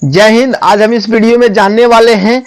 जय हिंद। आज हम इस वीडियो में जानने वाले हैं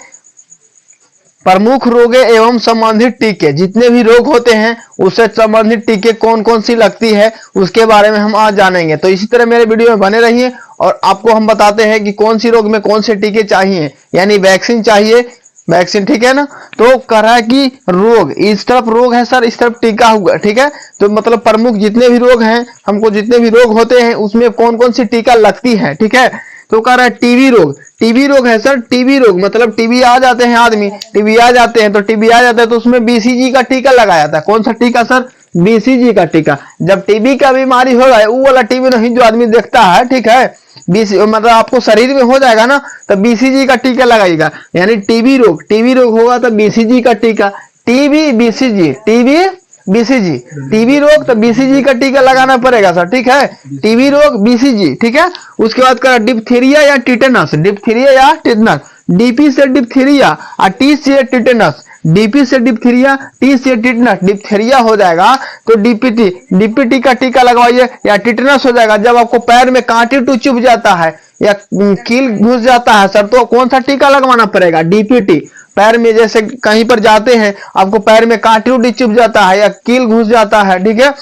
प्रमुख रोग एवं संबंधित टीके। जितने भी रोग होते हैं उससे संबंधित टीके कौन कौन सी लगती है उसके बारे में हम आज जानेंगे। तो इसी तरह मेरे वीडियो में बने रहिए और आपको हम बताते हैं कि कौन सी रोग में कौन से टीके चाहिए, यानी वैक्सीन चाहिए, वैक्सीन, ठीक है ना। तो कह रहा है कि रोग, इस तरफ रोग है सर, इस तरफ टीका हुआ, ठीक है। तो मतलब प्रमुख जितने भी रोग हैं, हमको जितने भी रोग होते हैं उसमें कौन कौन सी टीका लगती है, ठीक है। तो कह रहा है टीबी रोग, टीबी रोग है सर। टीबी रोग मतलब टीबी आ जाते हैं आदमी, टीबी आ जाते हैं, तो टीबी आ जाता है तो उसमें बीसीजी का टीका लगाया जाता है। कौन सा टीका सर? बीसीजी का टीका। जब टीबी का बीमारी होगा, वो वाला टीबी नहीं जो आदमी देखता है, ठीक है, मतलब आपको शरीर में हो जाएगा ना, तो बीसीजी का टीका लगाइएगा। यानी टीबी रोग होगा तो बीसीजी का टीका। TB BCG, TB BCG, TB रोग तो बीसीजी का टीका लगाना पड़ेगा सर, ठीक है। टीबी रोग बीसीजी, ठीक है। उसके बाद करा डिप्थीरिया या टिटेनस, डिप्थीरिया या टिटेनस। डीपी से डिप्थीरिया और टी से टिटेनस। डीपी से डिप्थीरिया, टी से टिटेनस। डिप्थीरिया हो जाएगा तो डीपीटी, डीपीटी का टीका लगवाइए। या टिटेनस हो जाएगा जब आपको पैर में कांटे चुभ जाता है या कील घुस जाता है सर, तो कौन सा टीका लगवाना पड़ेगा? डीपीटी। पैर में जैसे कहीं पर जाते हैं, आपको पैर में कांटे चुभ जाता है या कील घुस जाता है, ठीक है,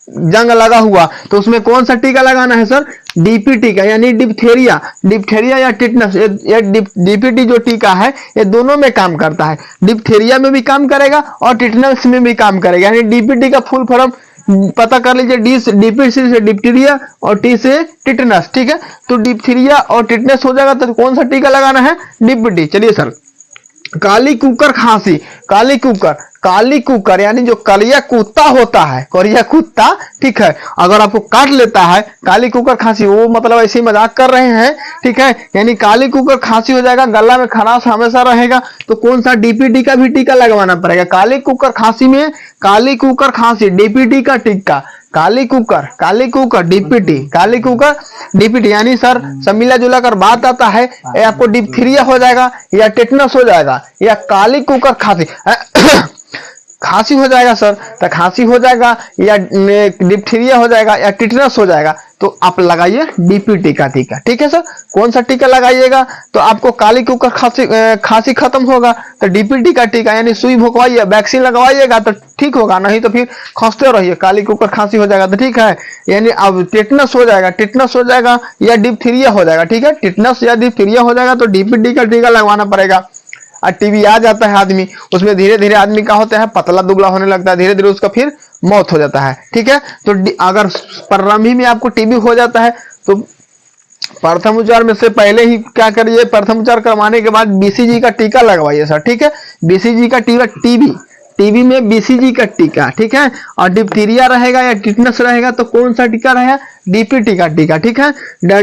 जंग लगा हुआ, तो उसमें कौन सा टीका लगाना है सर? डीपीटी का। यानी डिप्थेरिया, डिप्थेरिया या टिटनस, ये डीपीटी जो टीका है ये दोनों में काम करता है। डिप्थेरिया में भी काम करेगा और टिटनस में भी काम करेगा। यानी डीपीटी का फुल फॉर्म पता कर लीजिए, डीपीटी से डिप्थीरिया और टी से टिटनस, ठीक है। तो डिप्थीरिया और टिटनस हो जाएगा तो कौन सा टीका लगाना है? डीपीटी। चलिए सर, काली कुकर खांसी, काली कुकर, काली कुकर यानी जो कलिया कुत्ता होता है, करिया कुत्ता, ठीक है, अगर आपको काट लेता है, काली कुकर खांसी, वो मतलब ऐसे ही मजाक कर रहे हैं, ठीक है। यानी काली कुकर खांसी हो जाएगा, गला में खराश हमेशा रहेगा, तो कौन सा? डीपीटी का भी टीका लगवाना पड़ेगा। काली कुकर खांसी में, काली कुकर खांसी, डीपीटी का टीका। काली कुकर डीपीटी, काली कुकर डीपीटी। यानी सर सब मिला जुला कर बात आता है, आपको डिप्थीरिया हो जाएगा या टेटनस हो जाएगा या काली कुकर खांसी खांसी हो जाएगा सर, तो खांसी हो जाएगा या डिप्थीरिया हो जाएगा या टिटनस हो जाएगा, तो आप लगाइए डीपीटी का टीका, ठीक है सर। कौन सा टीका लगाइएगा? तो आपको काली कुकर खांसी खत्म होगा तो डीपीटी का टीका, यानी सुई भोंकवाइए, वैक्सीन लगवाइएगा तो ठीक होगा, नहीं तो फिर खांसते रहिए, काली कुकर खांसी हो जाएगा तो ठीक है। यानी अब टिटनस हो जाएगा या डिप्थीरिया हो जाएगा, ठीक है। टिटनस या डिप्थीरिया हो जाएगा तो डीपीटी का टीका लगवाना पड़ेगा। और टीबी आ जाता है आदमी, उसमें धीरे धीरे आदमी का होता है पतला दुबला होने लगता है, धीरे धीरे उसका फिर मौत हो जाता है, ठीक है। तो अगर प्रारंभी में आपको टीबी हो जाता है तो प्रथम उपचार में से पहले ही क्या करिए? प्रथम उपचार करवाने के बाद बीसीजी का टीका लगवाइए सर, ठीक है। बीसीजी का टीका, टीबी में बीसीजी का टीका, ठीक है। और डिप्थीरिया रहेगा या टिटनस रहेगा तो कौन सा टीका रहेगा? डीपीटी का टीका, ठीक है।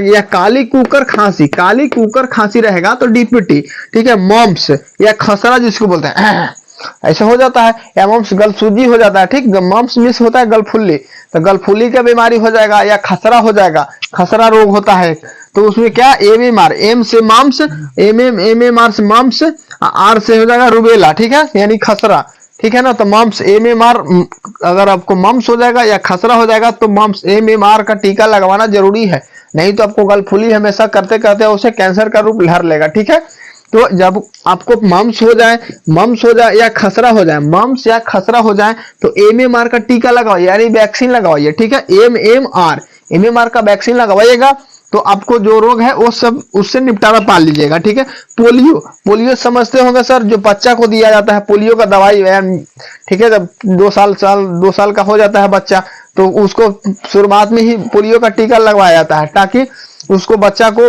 या काली कुकर खांसी रहेगा तो डीपीटी, ठीक है। मॉम्स या खसरा जिसको बोलते हैं ऐसे हो जाता है, या मम्स गलसूजी हो जाता है, ठीक। मम्स मिस होता है गलफुल्ली, तो गलफुल्ली का बीमारी हो जाएगा या खसरा हो जाएगा, खसरा रोग होता है। तो उसमें क्या? एमएमआर, एम से माम्स, एमएमआर से माम्स, आर से हो जाएगा रुबेला, ठीक है, यानी खसरा, ठीक है ना। तो मम्स एमएमआर, अगर आपको मम्स हो जाएगा या खसरा हो जाएगा तो मम्स एमएमआर का टीका लगवाना जरूरी है, नहीं तो आपको गलफुली हमेशा करते करते उसे कैंसर का रूप धर लेगा, ठीक है। तो जब आपको मम्स हो जाए या खसरा हो जाए, मम्स या खसरा हो जाए तो एमएमआर का टीका लगाइए, यानी वैक्सीन लगवाइए, ठीक है। एमएमआर का वैक्सीन लगवाइएगा तो आपको जो रोग है वो सब उससे निपटारा पा लीजिएगा, ठीक है। पोलियो समझते होंगे सर, जो बच्चा को दिया जाता है पोलियो का दवाई, ठीक है। जब 2 साल का हो जाता है बच्चा तो उसको शुरुआत में ही पोलियो का टीका लगवाया जाता है, ताकि उसको बच्चा को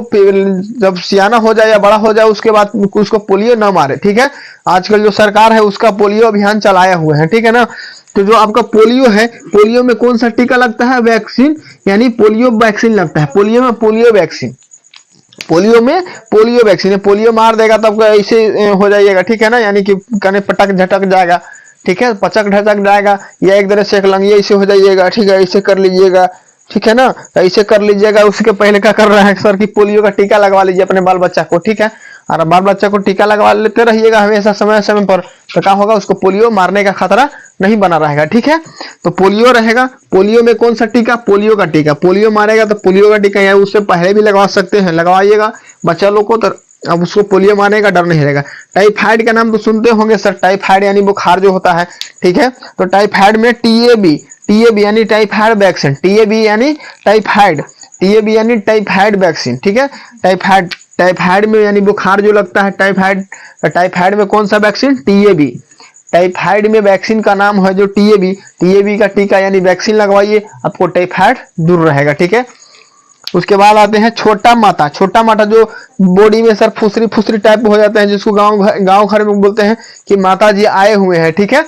जब सियाना हो जाए या बड़ा हो जाए उसके बाद उसको पोलियो ना मारे, ठीक है। आजकल जो सरकार है उसका पोलियो अभियान चलाया हुआ है, ठीक है ना। तो जो आपका पोलियो है, पोलियो में कौन सा टीका लगता है? वैक्सीन, यानी पोलियो वैक्सीन लगता है। पोलियो में पोलियो वैक्सीन, पोलियो मार देगा तब ऐसे हो जाइएगा, ठीक है ना। यानी कि कने पटक झटक जाएगा, ठीक है, पचक ढचक जाएगा, या एक तरह से लंगिया ऐसे हो जाइएगा, ठीक है, ऐसे कर लीजिएगा, ठीक है ना। ऐसे कर लीजिएगा। उसके पहले क्या कर रहे हैं सर कि पोलियो का टीका लगवा लीजिए अपने बाल बच्चा को, ठीक है। और बाल बच्चा को टीका लगवा लेते रहिएगा हमेशा समय समय पर, तो क्या होगा, उसको पोलियो मारने का खतरा नहीं बना रहेगा। ठीक है, तो पोलियो रहेगा। पोलियो में कौन सा टीका, पोलियो का टीका। पोलियो मारेगा तो पोलियो का टीका, या उससे पहले भी लगवा सकते हैं, लगवाइएगा बच्चा लोग को, तो अब उसको पोलियो मारने का डर नहीं रहेगा। टाइफाइड का नाम तो सुनते होंगे सर, टाइफाइड यानी बुखार जो होता है। ठीक है, तो टाइफाइड में टीएबी, टीएबी यानी टाइफाइड वैक्सीन, टीएबी यानी टाइफाइड, टीएबी यानी टाइफाइड वैक्सीन। ठीक है, टाइफाइड, टाइफाइड में यानी बुखार जो लगता है टाइफाइड, टाइफाइड में कौन सा वैक्सीन, टीएबी। टाइफाइड में वैक्सीन का नाम है जो टीएबी, टीएबी का टीका यानी वैक्सीन लगवाइए, आपको टाइफाइड दूर रहेगा। ठीक है, उसके बाद आते हैं छोटा माता। छोटा माता जो बॉडी में सर फुसरी फुसरी टाइप हो जाते हैं, जिसको गांव घर में बोलते हैं कि माता जी आए हुए हैं। ठीक है,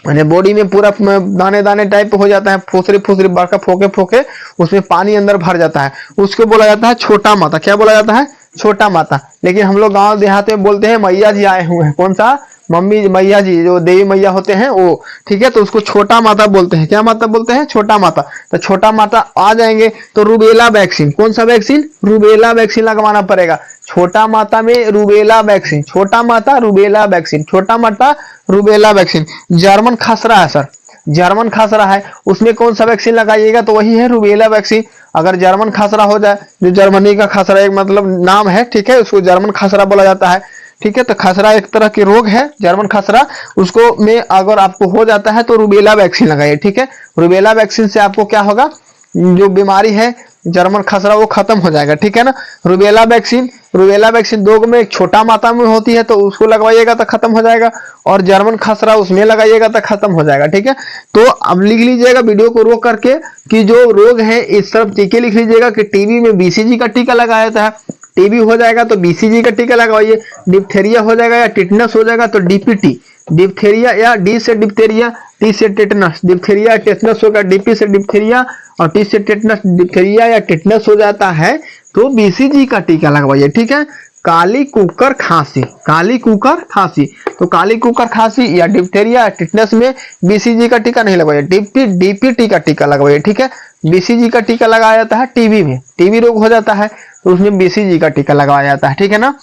यानी बॉडी में पूरा दाने दाने टाइप हो जाता है, फुसरी फुसरी बड़का फोके फोके, उसमें पानी अंदर भर जाता है, उसको बोला जाता है छोटा माता। क्या बोला जाता है, छोटा माता। लेकिन हम लोग गांव देहात में बोलते हैं मैया जी आए हुए हैं। कौन सा, मम्मी मैया जी, जो देवी मैया होते हैं वो। ठीक है, तो उसको छोटा माता बोलते हैं। क्या माता बोलते हैं, छोटा माता। तो छोटा माता आ जाएंगे तो रूबेला वैक्सीन, कौन सा वैक्सीन, रूबेला वैक्सीन लगवाना पड़ेगा। छोटा माता में रूबेला वैक्सीन, छोटा माता रूबेला वैक्सीन, छोटा माता रूबेला वैक्सीन। जर्मन खसरा है सर, जर्मन खसरा है, उसमें कौन सा वैक्सीन लगाइएगा, तो वही है रूबेला वैक्सीन। अगर जर्मन खसरा हो जाए, जो जर्मनी का खसरा एक मतलब नाम है, ठीक है, उसको जर्मन खसरा बोला जाता है। ठीक है, तो खसरा एक तरह की रोग है, जर्मन खसरा, उसको में अगर आपको हो जाता है तो रूबेला वैक्सीन लगाइए। ठीक है, रूबेला वैक्सीन से आपको क्या होगा, जो बीमारी है जर्मन खसरा वो खत्म हो जाएगा। ठीक है ना, रूबेला वैक्सीन, रूबेला वैक्सीन दो में, एक छोटा माता में होती है तो उसको लगवाइएगा तो खत्म हो जाएगा, और जर्मन खसरा उसमें लगाइएगा तो खत्म हो जाएगा। ठीक है, तो अब लिख लीजिएगा वीडियो को रोक करके कि जो रोग है इस तरफ टीके लिख लीजिएगा कि टीबी में बीसीजी का टीका लगाया जाता है, टीबी हो जाएगा तो बीसीजी का टीका लगवाइए, डिप्थेरिया हो जाएगा या टिटनस हो जाएगा तो डीपीटी, डिप्थेरिया या डी से डिप्थेरिया, टी से टेटनस, डिप्थेरिया टेटनस होगा, डीपी से डिप्थेरिया और टी से टेटनस, डिप्थेरिया या टेटनस हो जाता है तो बीसीजी का टीका लगवाइए। ठीक है, काली कुकर खांसी, काली कुकर खांसी, तो काली कुकर खांसी या डिप्थेरिया या टिटनस में बीसीजी का टीका नहीं लगवाइए, डीपीटी का टीका लगवाइए। ठीक है, बीसीजी का टीका लगाया जाता है टीबी में, टीबी रोग हो जाता है तो उसमें बीसीजी का टीका लगाया जाता है। ठीक है ना,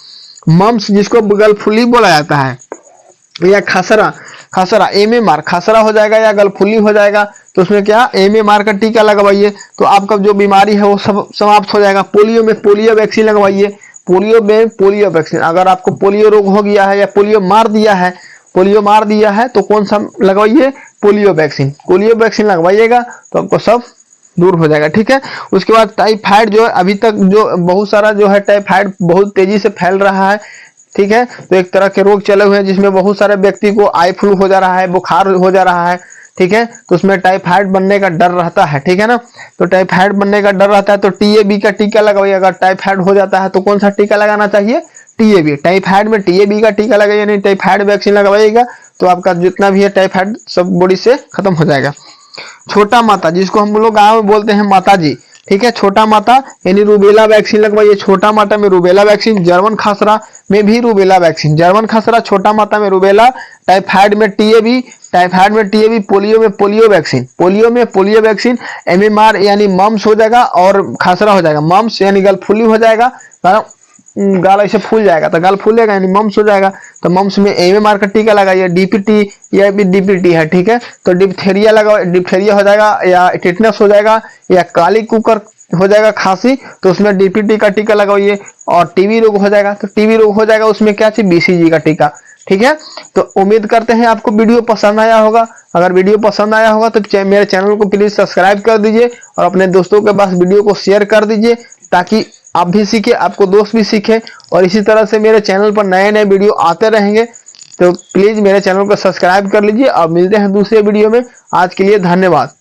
मम्स जिसको गलफुली बोला जाता है, या खसरा, खसरा एमएमआर, खसरा हो जाएगा या गलफुली हो जाएगा तो उसमें क्या, एमएमआर का टीका लगवाइए तो आपका जो बीमारी है वो सब समाप्त हो जाएगा। पोलियो में पोलियो वैक्सीन लगवाइए, पोलियो में पोलियो वैक्सीन, अगर आपको पोलियो रोग हो गया है या पोलियो मार दिया है, पोलियो मार दिया है तो कौन सा लगवाइए, पोलियो वैक्सीन, पोलियो वैक्सीन लगवाइएगा तो आपको सब दूर हो जाएगा। ठीक है, उसके बाद टाइफाइड जो है, अभी तक जो बहुत सारा जो है टाइफाइड बहुत तेजी से फैल रहा है। ठीक है, तो एक तरह के रोग चले हुए हैं जिसमें बहुत सारे व्यक्ति को आई फ्लू हो जा रहा है, बुखार हो जा रहा है। ठीक है, तो उसमें टाइफाइड बनने का डर रहता है। ठीक है ना, तो टाइफाइड बनने का डर रहता है तो टीएबी का टीका लगवाइए। अगर टाइफाइड हो जाता है तो कौन सा टीका लगाना चाहिए, टीएबी, टाइफाइड में टीएबी का टीका लगाइए, नहीं टाइफाइड वैक्सीन लगवाइएगा तो आपका जितना भी है टाइफाइड सब बॉडी से खत्म हो जाएगा। छोटा माता, जिसको हम लोग गाँव में बोलते हैं माता जी, ठीक है, छोटा माता यानी रूबेला वैक्सीन लगवाइए। छोटा माता में रूबेला वैक्सीन, जर्मन खसरा में भी रूबेला वैक्सीन, जर्मन खसरा, छोटा माता में रूबेला, टाइफाइड में टीएबी, टाइफाइड में टीएबी, पोलियो में पोलियो वैक्सीन, पोलियो में पोलियो वैक्सीन, एमएमआर यानी मम्स हो जाएगा और खसरा हो जाएगा, मम्स यानी गलफुली हो जाएगा, गाल ऐसे फूल जाएगा तो गाल फूलेगा यानी मम्स हो जाएगा, तो मम्स में एमएमआर का टीका लगाइए। डीपीटी, यह भी डीपीटी है। ठीक है, तो डिप्थेरिया लगा, डिप्थेरिया हो जाएगा या टिटनस हो जाएगा या काली कुकर हो जाएगा खांसी तो उसमें डीपीटी का टीका लगाइए। और टीबी रोग हो जाएगा तो टीबी रोग हो जाएगा, उसमें क्या चाहिए, बीसीजी का टीका। ठीक है, तो उम्मीद करते हैं आपको वीडियो पसंद आया होगा। अगर वीडियो पसंद आया होगा तो मेरे चैनल को प्लीज सब्सक्राइब कर दीजिए और अपने दोस्तों के पास वीडियो को शेयर कर दीजिए ताकि आप भी सीखे, आपको दोस्त भी सीखे, और इसी तरह से मेरे चैनल पर नए नए वीडियो आते रहेंगे। तो प्लीज मेरे चैनल को सब्सक्राइब कर लीजिए और मिलते हैं दूसरे वीडियो में। आज के लिए धन्यवाद।